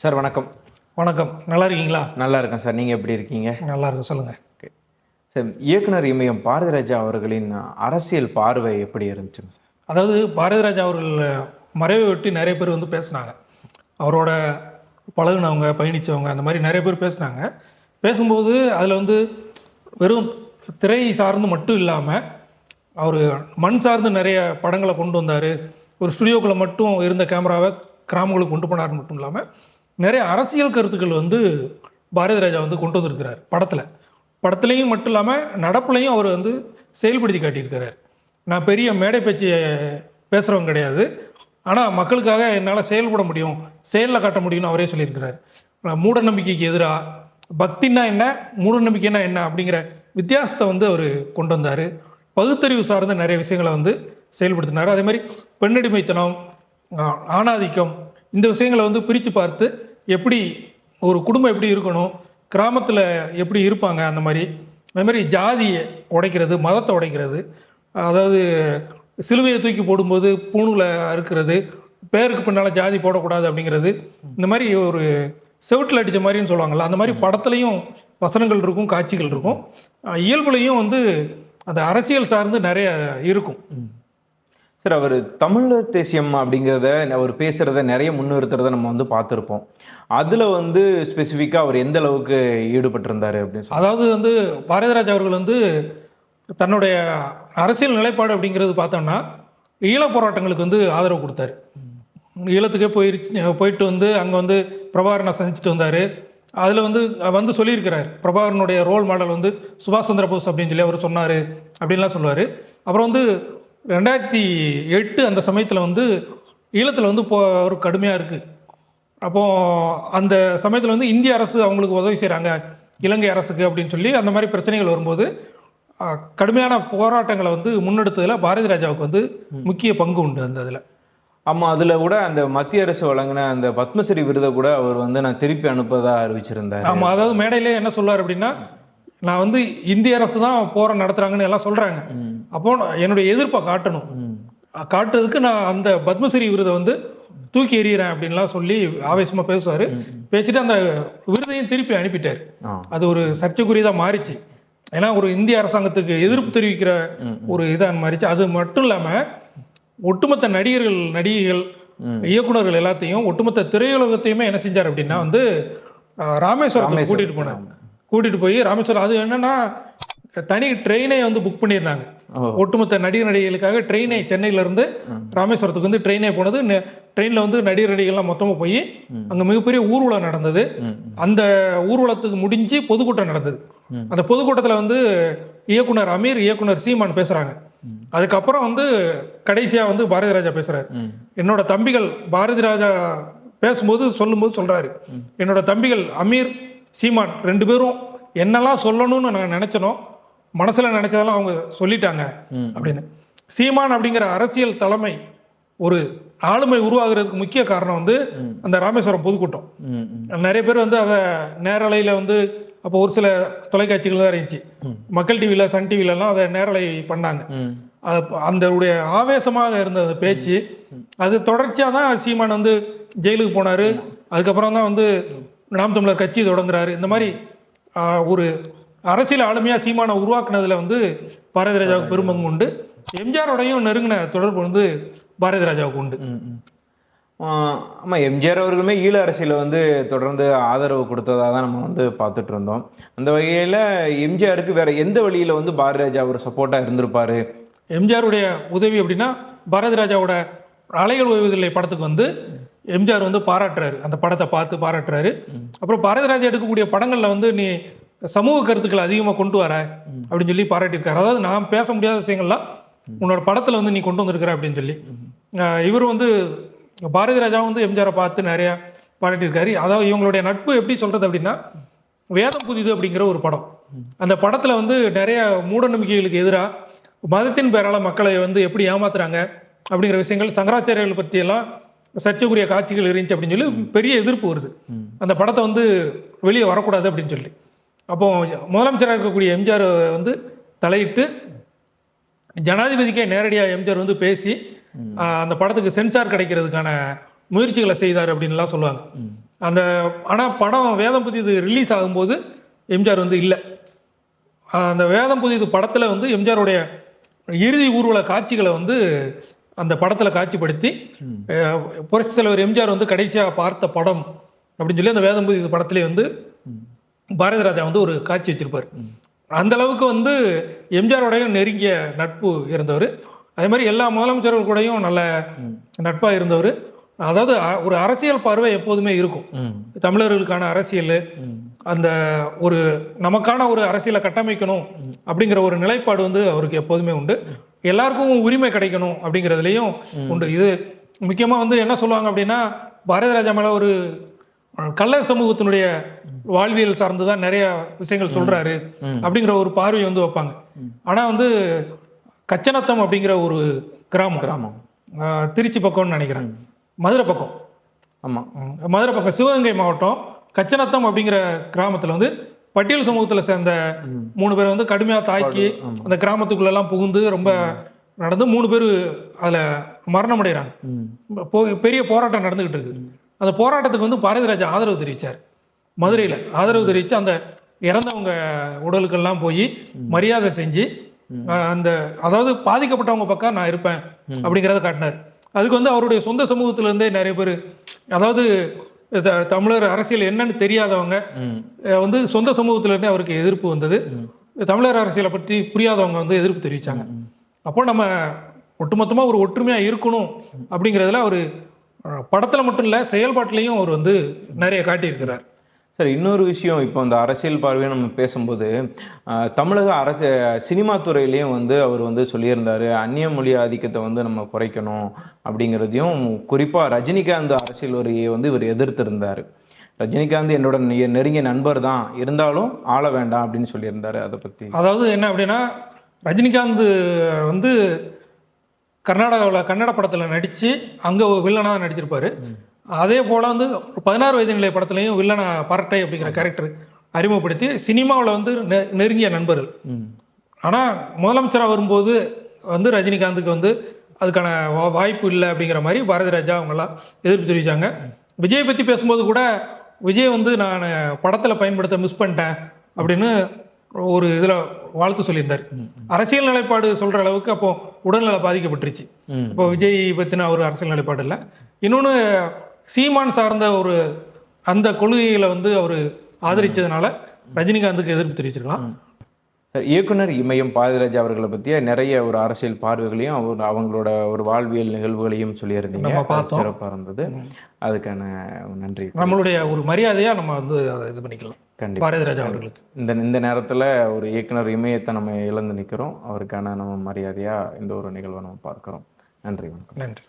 Sir வணக்கம். வணக்கம். நல்லா இருக்கீங்களா? நல்லா இருக்கேன் சார். நீங்கள் எப்படி இருக்கீங்க? நல்லா இருக்கு. சொல்லுங்கள். ஓகே சார், இயக்குனர் இமயம் பாரதிராஜா அவர்களின் அரசியல் பார்வை எப்படி இருந்துச்சுங்க சார்? அதாவது பாரதிராஜா அவர்கள் மறைவை ஒட்டி நிறைய பேர் வந்து பேசுனாங்க. அவரோட பழகுனவங்க, பயணித்தவங்க, அந்த மாதிரி நிறைய பேர் பேசுனாங்க. பேசும்போது அதில் வந்து வெறும் திரை சார்ந்து மட்டும் இல்லாமல் அவர் மண் சார்ந்து நிறைய படங்களை கொண்டு வந்தார். ஒரு ஸ்டுடியோக்குள்ளே மட்டும் இருந்த கேமராவை கிராமங்களுக்கு கொண்டு போனார் மட்டும் இல்லாமல் நிறைய அரசியல் கருத்துக்கள் வந்து பாரதிராஜா வந்து கொண்டு வந்திருக்கிறார் படத்துலையும் மட்டும் இல்லாமல் நடப்புலையும் அவர் வந்து செயல்படுத்தி காட்டியிருக்கிறார். நான் பெரிய மேடை பேச்சு பேசுகிறவங்க கிடையாது, ஆனால் மக்களுக்காக என்னால் செயல்பட முடியும், செயலில் காட்ட முடியும்னு அவரே சொல்லியிருக்கிறார். மூட நம்பிக்கைக்கு எதிராக பக்தின்னா என்ன, மூட நம்பிக்கைன்னா என்ன அப்படிங்கிற வித்தியாசத்தை வந்து அவர் கொண்டு வந்தார். பகுத்தறிவு சார்ந்த நிறைய விஷயங்களை வந்து செயல்படுத்தினார். அதே மாதிரி பெண்ணடிமைத்தனம், ஆணாதிக்கம், இந்த விஷயங்களை வந்து பிரித்து பார்த்து எப்படி ஒரு குடும்பம் எப்படி இருக்கணும், கிராமத்தில் எப்படி இருப்பாங்க, அந்த மாதிரி ஜாதியை உடைக்கிறது, மதத்தை உடைக்கிறது, அதாவது சிலுவையை தூக்கி போடும்போது பூணூலை அறுக்கிறது, பேருக்கு பின்னால் ஜாதி போடக்கூடாது அப்படிங்கிறது, இந்த மாதிரி ஒரு செவுட்டில் அடித்த மாதிரின்னு சொல்லுவாங்கள்ல, அந்த மாதிரி படத்துலையும் வசனங்கள் இருக்கும், காட்சிகள் இருக்கும். இயல்புலையும் வந்து அந்த அரசியல் சார்ந்து நிறைய இருக்கும். சார், அவர் தமிழர் தேசியம் அப்படிங்கிறத அவர் பேசுகிறத நிறைய முன்னிறுத்துறத நம்ம வந்து பார்த்துருப்போம். அதில் வந்து ஸ்பெசிஃபிக்காக அவர் எந்த அளவுக்கு ஈடுபட்டிருந்தார் அப்படின்னு சொல்லி, அதாவது வந்து பாரதிராஜா அவர்கள் வந்து தன்னுடைய அரசியல் நிலைப்பாடு அப்படிங்கிறது பார்த்தோம்னா ஈழப் போராட்டங்களுக்கு வந்து ஆதரவு கொடுத்தாரு. ஈழத்துக்கே போயிட்டு வந்து அங்கே வந்து பிரபாகரனை சந்திச்சுட்டு வந்தார். அதில் வந்து சொல்லியிருக்கிறார், பிரபாகரனுடைய ரோல் மாடல் வந்து சுபாஷ் சந்திர போஸ் அப்படின்னு சொல்லி அவர் சொன்னார் அப்படின்லாம் சொல்லுவார். அப்புறம் வந்து 2008 அந்த சமயத்தில் வந்து ஈழத்தில் வந்து ஒரு கடுமையாக இருக்குது. அப்போது அந்த சமயத்தில் வந்து இந்திய அரசு அவங்களுக்கு உதவி செய்கிறாங்க இலங்கை அரசுக்கு அப்படின்னு சொல்லி அந்த மாதிரி பிரச்சனைகள் வரும்போது கடுமையான போராட்டங்களை வந்து முன்னெடுத்ததில் பாரதிராஜாவுக்கு வந்து முக்கிய பங்கு உண்டு அந்த இதில். ஆமாம், அதில் கூட அந்த மத்திய அரசு வழங்கின அந்த பத்மஸ்ரீ விருதை கூட அவர் வந்து நான் திருப்பி அனுப்பதாக அறிவிச்சிருந்தார். ஆமாம், அதாவது மேடையிலே என்ன சொல்லுவார் அப்படின்னா, நான் வந்து இந்திய அரசு தான் போராட்டம் நடத்துகிறாங்கன்னு எல்லாம் சொல்கிறாங்க, அப்போ என்னுடைய எதிர்ப்பை காட்டுறதுக்கு நான் அந்த பத்மஸ்ரீ விருதை வந்து தூக்கி எறிகிறேன் அப்படின்லாம் சொல்லி ஆவேசமாக பேசுவார். பேசிட்டு அந்த விருதையும் திருப்பி அனுப்பிட்டார். அது ஒரு சர்ச்சைக்குரியதாக மாறிச்சு. ஏன்னா ஒரு இந்திய அரசாங்கத்துக்கு எதிர்ப்பு தெரிவிக்கிற ஒரு இதாக மாறிச்சு. அது மட்டும் இல்லாமல் ஒட்டுமொத்த நடிகைகள், இயக்குநர்கள் எல்லாத்தையும், ஒட்டுமொத்த திரையுலகத்தையுமே என்ன செஞ்சார் அப்படின்னா வந்து ராமேஸ்வரத்துக்கு கூட்டிகிட்டு போய் ராமேஸ்வரம், அது என்னன்னா தனி ட்ரெயினை வந்து புக் பண்ணியிருந்தாங்க. ஒட்டுமொத்த நடிகைகளுக்காக ட்ரெயினை சென்னையிலேருந்து ராமேஸ்வரத்துக்கு வந்து ட்ரெயினே போனது. ட்ரெயினில் வந்து நடிகர்கள்லாம் மொத்தமாக போய் அங்கே மிகப்பெரிய ஊர்வலம் நடந்தது. அந்த ஊர்வலத்துக்கு முடிஞ்சு பொதுக்கூட்டம் நடந்தது. அந்த பொதுக்கூட்டத்தில் வந்து இயக்குனர் அமீர், இயக்குனர் சீமான் பேசுகிறாங்க. அதுக்கப்புறம் வந்து கடைசியாக வந்து பாரதிராஜா பேசுகிறார். என்னோட தம்பிகள், பாரதிராஜா பேசும்போது சொல்லும்போது சொல்கிறாரு, என்னோட தம்பிகள் அமீர், சீமான் 2 பேரும் என்னெல்லாம் சொல்லணும்னு நான் நினச்சனோ, மனசில் நினச்சதெல்லாம் அவங்க சொல்லிட்டாங்க அப்படின்னு. சீமான் அப்படிங்கிற அரசியல் தலைமை, ஒரு ஆளுமை உருவாகிறதுக்கு முக்கிய காரணம் வந்து அந்த ராமேஸ்வரம் பொதுக்கூட்டம். நிறைய பேர் வந்து அதை நேரலையில் வந்து, அப்போ ஒரு சில தொலைக்காட்சிகள் தான் இருந்துச்சு, மக்கள் டிவியில், சன் டிவிலலாம் அதை நேரலை பண்ணாங்க. அந்த உடைய ஆவேசமாக இருந்த அந்த பேச்சு, அது தொடர்ச்சியாக தான் சீமான் வந்து ஜெயிலுக்கு போனார். அதுக்கப்புறம் தான் வந்து நாம் தமிழர் கட்சி தொடங்குறாரு. இந்த மாதிரி ஒரு அரசியல் ஆளுமையாக சீமானை உருவாக்குனதில் வந்து பாரதிராஜாவுக்கு பெரும்பங்கு உண்டு. எம்ஜிஆரோடையும் நெருங்கின தொடர்பு வந்து பாரதிராஜாவுக்கு உண்டு. ஆமாம், எம்ஜிஆர் அவர்களுமே ஈழ அரசியலை வந்து தொடர்ந்து ஆதரவு கொடுத்ததாக தான் நம்ம வந்து பார்த்துட்டு இருந்தோம். அந்த வகையில் எம்ஜிஆருக்கு வேறு எந்த வழியில் வந்து பாரதிராஜா ஒரு சப்போர்ட்டாக இருந்திருப்பார்? எம்ஜிஆருடைய உதவி அப்படின்னா, பாரதிராஜாவோட அலைகள் ஓய்வதில்லை படத்துக்கு வந்து எம்ஜிஆர் வந்து பாராட்டுறாரு, அந்த படத்தை பார்த்து பாராட்டுறாரு. அப்புறம் பாரதிராஜா எடுக்கக்கூடிய படங்களில் வந்து நீ சமூக கருத்துக்களை அதிகமாக கொண்டு வர அப்படின்னு சொல்லி பாராட்டியிருக்காரு. அதாவது நான் பேச முடியாத விஷயங்கள்லாம் உன்னோட படத்தில் வந்து நீ கொண்டு வந்திருக்கிற அப்படின்னு சொல்லி. இவர் வந்து பாரதிராஜா வந்து எம்ஜிஆரை பார்த்து நிறையா பாராட்டியிருக்காரு. அதாவது இவங்களுடைய நட்பு எப்படி சொல்கிறது அப்படின்னா, வேதம் புதிது அப்படிங்கிற ஒரு படம், அந்த படத்தில் வந்து நிறைய மூட நம்பிக்கைகளுக்கு எதிராக மதத்தின் பேரால் மக்களை வந்து எப்படி ஏமாத்துறாங்க அப்படிங்கிற விஷயங்கள், சங்கராச்சாரியர்கள் பற்றியெல்லாம் சர்ச்சைக்குரிய காட்சிகள் இருந்துச்சு அப்படின்னு சொல்லி பெரிய எதிர்ப்பு வருது. அந்த படத்தை வந்து வெளியே வரக்கூடாது அப்படின்னு சொல்லி. அப்போ முதலமைச்சராக இருக்கக்கூடிய எம்ஜிஆர் வந்து தலையிட்டு ஜனாதிபதிக்கே நேரடியாக எம்ஜிஆர் வந்து பேசி அந்த படத்துக்கு சென்சார் கிடைக்கிறதுக்கான முயற்சிகளை செய்தார் அப்படின்லாம் சொல்லுவாங்க. அந்த ஆனால் படம் வேதம் புதியது ரிலீஸ் ஆகும்போது எம்ஜிஆர் வந்து இல்லை. அந்த வேதம் புதியது படத்தில் வந்து எம்ஜிஆருடைய இறுதி ஊர்வல காட்சிகளை வந்து அந்த படத்தில் காட்சிப்படுத்தி புரட்சித் தலைவர் எம்ஜிஆர் வந்து கடைசியாக பார்த்த படம் அப்படின்னு சொல்லி அந்த வேதம் புதியது படத்திலே வந்து பாரதி ராஜா வந்து ஒரு காட்சி வச்சிருப்பார். அந்த அளவுக்கு வந்து எம்ஜிஆரோடையும் நெருங்கிய நட்பு இருந்தவர். அதே மாதிரி எல்லா முதலமைச்சர்கள் கூடயும் நல்ல நட்பாக இருந்தவர். அதாவது ஒரு அரசியல் பார்வை எப்போதுமே இருக்கும். தமிழர்களுக்கான அரசியல், அந்த ஒரு நமக்கான ஒரு அரசியலை கட்டமைக்கணும் அப்படிங்கிற ஒரு நிலைப்பாடு வந்து அவருக்கு எப்போதுமே உண்டு. எல்லாருக்கும் உரிமை கிடைக்கணும் அப்படிங்கிறதுலையும் உண்டு. இது முக்கியமாக வந்து என்ன சொல்லுவாங்க அப்படின்னா, பாரதி ராஜா மேலே ஒரு கள்ளர் சமூகத்தினுடைய வாழ்வியல் சார்ந்து தான் நிறைய விஷயங்கள் சொல்றாரு அப்படிங்கிற ஒரு பார்வையை வந்து வைப்பாங்க. ஆனால் வந்து கச்சநத்தம் அப்படிங்கிற ஒரு கிராமம் திருச்சி பக்கம்னு நினைக்கிறேன், மதுரை பக்கம். ஆமாம், மதுரை பக்கம் சிவகங்கை மாவட்டம் கச்சநத்தம் அப்படிங்கிற கிராமத்தில் வந்து பட்டியல் சமூகத்தில் சேர்ந்த 3 பேர் வந்து கடுமையாக தாக்கி அந்த கிராமத்துக்குள்ளெல்லாம் புகுந்து ரொம்ப நடந்து 3 பேர் அதில் மரணம் அடைகிறாங்க. பெரிய போராட்டம் நடந்துகிட்டு இருக்கு. அந்த போராட்டத்துக்கு வந்து பாரதி ராஜா ஆதரவு தெரிவித்தார். மதுரையில் ஆதரவு தெரிவித்து அந்த இறந்தவங்க உடலுக்கெல்லாம் போய் மரியாதை செஞ்சு அந்த அதாவது பாதிக்கப்பட்டவங்க பக்கம் நான் இருப்பேன் அப்படிங்கிறத காட்டினார். அதுக்கு வந்து அவருடைய சொந்த சமூகத்திலேருந்தே நிறைய பேர், அதாவது தமிழர் அரசியல் என்னன்னு தெரியாதவங்க வந்து சொந்த சமூகத்திலேருந்தே அவருக்கு எதிர்ப்பு வந்தது. தமிழர் அரசியலை பற்றி புரியாதவங்க வந்து எதிர்ப்பு தெரிவித்தாங்க. அப்போ நம்ம ஒட்டுமொத்தமாக ஒரு ஒற்றுமையாக இருக்கணும் அப்படிங்கிறதுல அவர் படத்தில் மட்டும் இல்லை செயல்பாட்டிலையும் அவர் வந்து நிறைய காட்டியிருக்கிறார். சார், இன்னொரு விஷயம், இப்போ அந்த அரசியல் பார்வையை நம்ம பேசும்போது தமிழக சினிமா துறையிலையும் வந்து அவர் வந்து சொல்லியிருந்தார், அந்நிய மொழி ஆதிக்கத்தை வந்து நம்ம குறைக்கணும் அப்படிங்கிறதையும், குறிப்பாக ரஜினிகாந்த் அரசியல் வரியை வந்து இவர் எதிர்த்திருந்தார். ரஜினிகாந்த் என்னோட நெருங்கிய நண்பர் தான், இருந்தாலும் ஆள வேண்டாம் அப்படின்னு சொல்லியிருந்தார். அதை பற்றி அதாவது என்ன அப்படின்னா, ரஜினிகாந்த் வந்து கர்நாடகாவில் கன்னட படத்தில் நடித்து அங்கே வில்லனாக நடிச்சிருப்பார். அதே போல் வந்து 16 வயது நிலை படத்துலையும் வில்லனா பரட்டை அப்படிங்கிற கேரக்டர் அறிமுகப்படுத்தி சினிமாவில் வந்து நெருங்கிய நண்பர்கள். ஆனால் முதலமைச்சராக வரும்போது வந்து ரஜினிகாந்துக்கு வந்து அதுக்கான வாய்ப்பு இல்லை அப்படிங்கிற மாதிரி பாரதி ராஜா அவங்கெல்லாம் எதிர்ப்பு தெரிவித்தாங்க. விஜய் பற்றி பேசும்போது கூட விஜய் வந்து நான் படத்தில் பயன்படுத்த மிஸ் பண்ணிட்டேன் அப்படின்னு ஒரு இதில் வாழ்த்து சொல்லியிருந்தார். அரசியல் நிலைப்பாடு சொல்கிற அளவுக்கு அப்போ உடல்நல பாதிக்கப்பட்டுருச்சு. இப்போ விஜய் பற்றின ஒரு அரசியல் நிலைப்பாடு இல்லை. இன்னொன்று, சீமான் சார்ந்த ஒரு அந்த கொள்கைகளை வந்து அவர் ஆதரித்ததுனால ரஜினிகாந்துக்கு எதிர்ப்பு தெரிவிச்சிருக்கலாம். இயக்குனர் இமயம் பாரதிராஜா அவர்களை பற்றிய நிறைய ஒரு அரசியல் பார்வைகளையும் அவங்களோட ஒரு வாழ்வியல் நிகழ்வுகளையும் சொல்லியிருந்தீங்க, சிறப்பாக இருந்தது. அதுக்கான நன்றி. நம்மளுடைய ஒரு மரியாதையாக நம்ம வந்து அதை இது பண்ணிக்கலாம். கண்டிப்பாக பாரதிராஜா அவர்களுக்கு இந்த நேரத்தில் ஒரு இயக்குனர் இமயத்தை நம்ம இழந்து நிற்கிறோம். அவருக்கான நம்ம மரியாதையாக இந்த ஒரு நிகழ்வை நம்ம பார்க்குறோம். நன்றி. நன்றி.